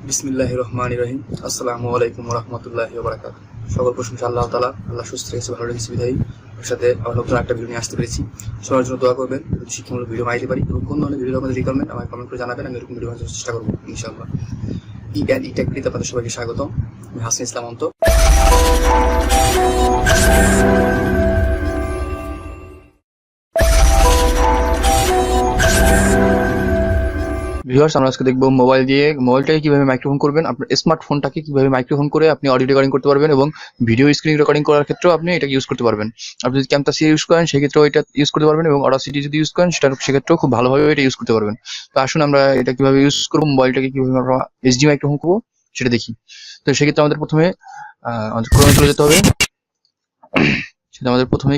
বিসমিল্লাহির রহমানির রহিম। আসসালামু আলাইকুম ওয়া রাহমাতুল্লাহি ওয়া বারাকাতুহু। সকল প্রশংসা আল্লাহ তাআলা। আল্লাহ সুস্থ রেখেছে, ভালো রেখেছে বিধায়ী ওর সাথে আবার নতুন একটা ভিডিও নিয়ে আসতে পেরেছি। সবার জন্য দোয়া করবেন, যদি শিক্ষামূলক ভিডিও বানাইতে পারি এবং কোন ধরনের ভিডিও আপনাদের রিকমেন্ড আমাকে কমেন্ট করে জানাবেন, আমি এরকম ভিডিও বানানোর চেষ্টা করবো ইনশাআল্লাহ। টেকবিডিতে আপনাদের সবাইকে স্বাগতম। আমি হাসান ইসলাম অন্ত। ভিউয়ার্স, আমরা আজকে দেখবো মোবাইলটাকে কিভাবে মাইক্রোফোন করবেন, আপনার স্মার্টফোনটাকে কিভাবে মাইক্রোফোন করে আপনি অডিও রেকর্ডিং করতে পারবেন এবং ভিডিও স্ক্রিন রেকর্ডিং করার ক্ষেত্রেও আপনি এটাকে ইউজ করতে পারবেন। আপনি যদি ক্যামতাসিয়া ইউজ করেন সেক্ষেত্রেও এটা ইউজ করতে পারবেন এবং অডাসিটি যদি ইউজ করেন সেক্ষেত্রেও খুব ভালোভাবে এটা ইউজ করতে পারবেন। তো আসুন আমরা এটা কিভাবে ইউজ করবো, মোবাইলটাকে কিভাবে আমরা এইচডি মাইক্রোফোন করবো সেটা দেখি। তো সেক্ষেত্রে আমাদের প্রথমে ক্রোমে চলে যেতে হবে।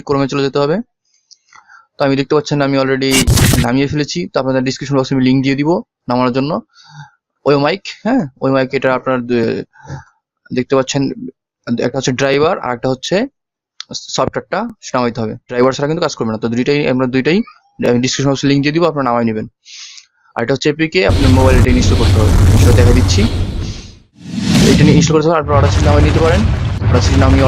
ক্রোমে চলে যেতে হবে। তো আমি দেখতে পাচ্ছেন আমি অলরেডি নামিয়ে ফেলেছি। তো আপনাদের ডিসক্রিপশন বক্সে আমি লিঙ্ক দিয়ে দিব নামানোর জন্য। ওই মাইক, হ্যাঁ ওই মাইক, এটা আপনার দেখতে পাচ্ছেন একটা হচ্ছে ড্রাইভার আর একটা হচ্ছে সফটওয়্যারটা নামাইতে হবে। ড্রাইভার ছাড়া কিন্তু কাজ করবে না। তো দুইটাই ডিসক্রিপশন বক্সে লিঙ্ক দিয়ে দিব, আপনারা নামাই নেবেন। আর এটা হচ্ছে এপিকে আপনার মোবাইলে এটা ইনস্টল করতে হবে, সেটা দেখা দিচ্ছি। এটা নিয়ে ইনস্টল করতে হবে। আপনার অর্ডার নামাই নিতে পারেন। অর্ডার নামিয়ে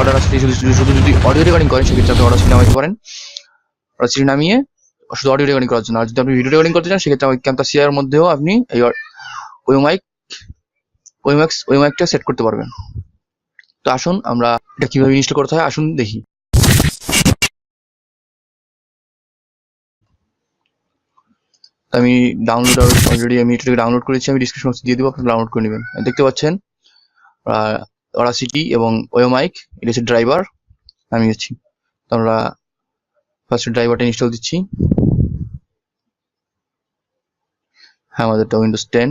শুধু যদি অডিও রেকর্ডিং করেন সেক্ষেত্রে আপনি অর্ডার নামাইতে পারেন। অর্ডার নামিয়ে শুধু অডিও রেকর্ডিং করার জন্য। আর যদি আপনি ভিডিও রেকর্ডিং করতে চান সেক্ষেত্রে ওই ক্যামতাসিয়ার মধ্যেও আপনি এই ওই মাইকটা সেট করতে পারবেন। তো আসুন আমরা এটা কিভাবে ইনস্টল করতে হয় আসুন দেখি। আমি এটাকে ডাউনলোড করেছি, আমি ডিসক্রিপশন বক্সে দিয়ে দেবো, আপনারা ডাউনলোড করে নেবেন। দেখতে পাচ্ছেন অডাসিটি এবং ওয়ো মাইক, এটা হচ্ছে ড্রাইভার নামিয়েছি। তো আমরা ফার্স্ট ড্রাইভারটা ইনস্টল দিচ্ছি। হ্যাঁ, আমাদেরটা উইন্ডোজ 10।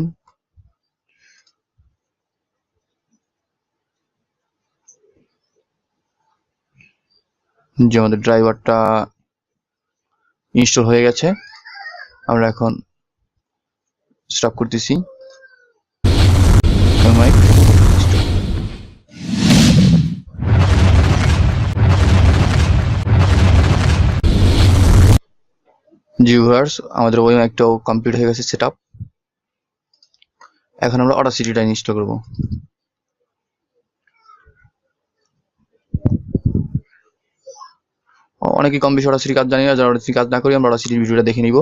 যে আমাদের ড্রাইভারটা ইনস্টল হয়ে গেছে, আমরা এখন স্টপ করতেছি। মাইক জি ভিউয়ার্স, আমাদের ওই মাইকটাও কমপ্লিট হয়ে গেছে সেটআপ। এখন আমরা অডাসিটিটা ইনস্টল করব। অনেকে কম বেশি অডাসিটির কাজ জানি না, যারা অডাসিটির কাজ না করি আমরা অডাসিটির ভিডিওটা দেখে নিব।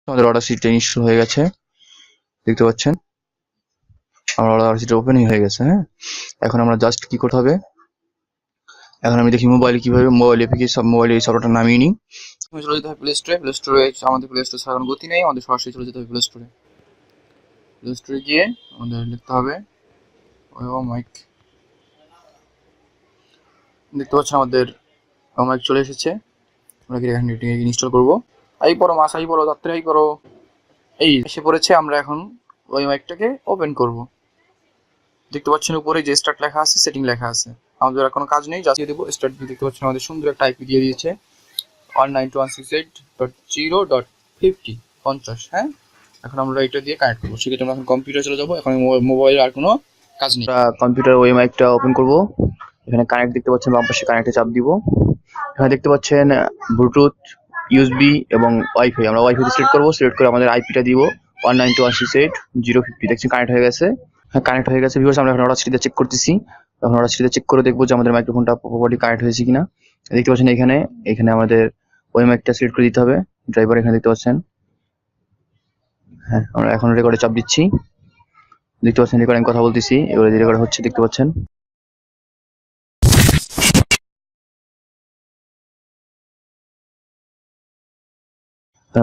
আমাদের অডাসিটিটা ইনস্টল হয়ে গেছে, দেখতে পাচ্ছেন আমার অডাসিটি ওপেন হয়ে গেছে। হ্যাঁ, এখন আমরা জাস্ট কি করতে হবে, এখন আমি দেখি মোবাইলে কিভাবে মোবাইলে এই সফটওয়্যারটা নামিয়ে নিই। চলে যেতে হবে প্লে স্টোরে। আমাদের প্লে স্টোরে ছাড়ানোর গতি নেই, আমাদের সরাসরি চলে যেতে হবে প্লে স্টোরে। প্লে স্টোরে গিয়ে আমাদের লিখতে হবে ওয়ো মাইক। দেখতে পাচ্ছেন আমাদের ওয়ো মাইক চলে এসেছে। আমরা কি এখানে ইনস্টল করব। আই পড়ো মাস, আই পড়ো তাড়াতাড়ি, আই পড়ো। এই এসে পড়েছে। আমরা এখন ওই মাইকটাকে ওপেন করব। দেখতে পাচ্ছেন উপরে যে স্টার্ট লেখা আছে, সেটিং লেখা আছে। আমাদের আর কোনো কাজ নেই, জাস্ট দিয়ে দেবো স্টার্ট। দেখতে পাচ্ছেন আমাদের সুন্দর একটা আইপি দিয়ে দিয়েছে 192.168.0.50 হ্যাঁ। এখন আমরা এটা দিয়ে কানেক্ট করবো। সেক্ষেত্রে আমরা এখন কম্পিউটার চলে যাবো। এখন মোবাইলের আর কোনো কাজ নেই। কম্পিউটার ওই মাইকটা ওপেন করব। এখানে কানেক্ট দেখতে পাচ্ছেন, বাম পাশে কানেক্টে চাপ দিব। এখানে দেখতে পাচ্ছেন ব্লুটুথ, ইউএসবি এবং ওয়াইফাই। আমরা ওয়াইফাই সিলেক্ট করবো। সিলেক্ট করে আমাদের আইপিটা দিব 192.168.0.50। দেখছেন কানেক্ট হয়ে গেছে। হ্যাঁ, কানেক্ট হয়ে গেছে। ভিউয়ার্স, আমরা এখন অডাসিটিতে চেক করতেছি। এখন অডাসিটিতে চেক করে দেখবো যে আমাদের মাইক্রোফোনটা প্রপারলি কানেক্ট হয়েছে কিনা। দেখতে পাচ্ছেন এখানে আমাদের ওই মাইকটা সিলেক্ট করে দিতে হবে। ড্রাইভার এখানে দেখতে পাচ্ছেন। হ্যাঁ, আমরা এখন রেকর্ডে চাপ দিচ্ছি। দেখতে পাচ্ছেন রেকর্ডিং কথা বলতেছি, এবারে রেকর্ড হচ্ছে, দেখতে পাচ্ছেন।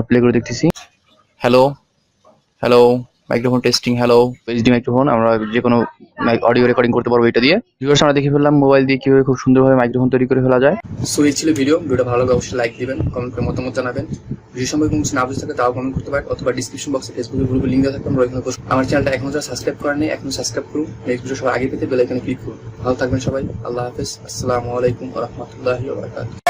প্লে করে দেখতেছি। Hello hello microphone testing, hello, HD microphone, আমরা যে কোনো অডিও রেকর্ডিং করতে পারবো এটা দিয়ে। ভিউয়ার্স, আমরা দেখে ফেললাম মোবাইল দিয়ে কিভাবে খুব সুন্দরভাবে মাইক্রোফোন তৈরি করে ফেলা যায়। সো এই ছিল ভিডিওটা ভালো লাগে অবশ্যই লাইক দিবেন, কমেন্ট করে মতামত জানাবেন। ভিডিও সম্পর্কে কিছু না বুঝে থাকে তাও কমেন্ট করতে পারেন, অথবা ডিসক্রিপশন বক্সে ফেসবুকের গ্রুপের লিঙ্ক দেওয়া থাকবে, আমরা ওইখানে পোস্ট। আমার চ্যানেলটা এখন যারা সাবস্ক্রাইব করেন নাই, এখন সাবস্ক্রাইব করুন। নেক্সট ভিডিও সবার আগে পেতে বেল আইকনে ক্লিক করুন। ভালো থাকবেন সবাই, আল্লাহ হাফেজ, আসসালামু আলাইকুম ওয়া রাহমাতুল্লাহি ওয়া বারাকাতুহু।